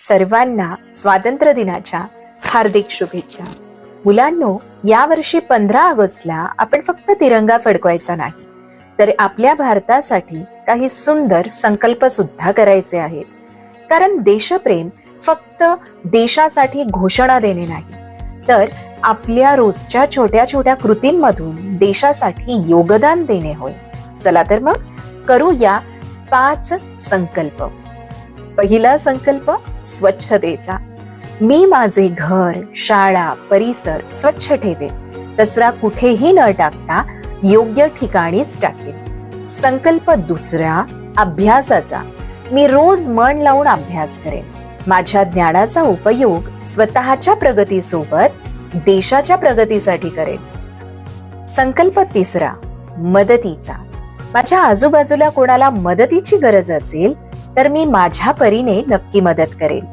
सर्वांना स्वातंत्र्य दिनाच्या हार्दिक शुभेच्छा. मुलांनो, यावर्षी 15 ऑगस्टला आपण फक्त तिरंगा फडकवायचा नाही, तर आपल्या भारतासाठी काही सुंदर संकल्प सुद्धा करायचे आहेत. कारण देशप्रेम फक्त देशासाठी घोषणा देणे नाही, तर आपल्या रोजच्या छोट्या छोट्या कृतींमधून देशासाठी योगदान देणे होय. चला तर मग करूया 5 संकल्प. पहिला संकल्प स्वच्छतेचा. मी माझे घर, शाळा, परिसर स्वच्छ ठेवेन. कचरा कुठेही न टाकता योग्य ठिकाणीच टाकेन. संकल्प दुसरा अभ्यासाचा. मी रोज मन लावून अभ्यास करेन. माझ्या ज्ञानाचा उपयोग स्वतःच्या प्रगतीसोबत देशाच्या प्रगतीसाठी करेन. संकल्प तिसरा मदतीचा. माझ्या आजूबाजूला कोणाला मदतीची गरज असेल तर मी माझ्या परीने नक्की मदत करेन.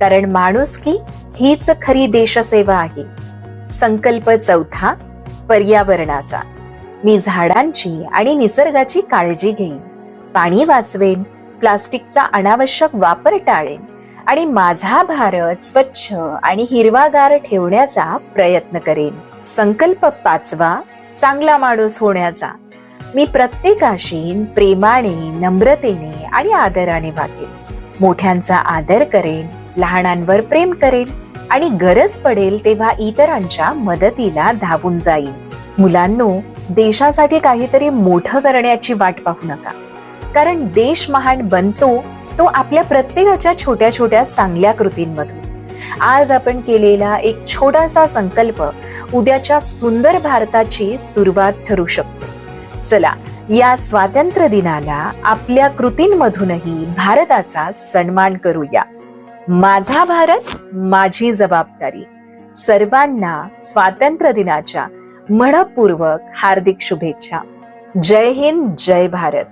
कारण माणुसकी हीच खरी देशसेवा आहे. संकल्प चौथा पर्यावरणाचा. मी झाडांची आणि निसर्गाची काळजी घेईन. पाणी वाचवेन, प्लास्टिकचा अनावश्यक वापर टाळेन आणि माझा भारत स्वच्छ आणि हिरवागार ठेवण्याचा प्रयत्न करेन. संकल्प पाचवा चांगला माणूस होण्याचा. मी प्रत्येकाशी प्रेमाने, नम्रतेने आणि आदराने वागेन. मोठ्यांचा आदर करेन, लहानांवर प्रेम करेन आणि गरज पडेल तेव्हा इतरांच्या मदतीला धावून जाईन. मुलांनो, देशासाठी काहीतरी मोठं करण्याची वाट पाहू नका. कारण देश महान बनतो तो आपल्या प्रत्येकाच्या छोट्या छोट्या चांगल्या कृतींमधून. आज आपण केलेला एक छोटासा संकल्प उद्याच्या सुंदर भारताची सुरुवात ठरू शकतो. चला, या स्वातंत्र्य दिनाला आपल्या कृतींमधूनही भारताचा सन्मान करूया. माझा भारत, माझी जबाबदारी. सर्वांना स्वातंत्र्य दिनाच्या मनपूर्वक हार्दिक शुभेच्छा. जय हिंद, जय भारत.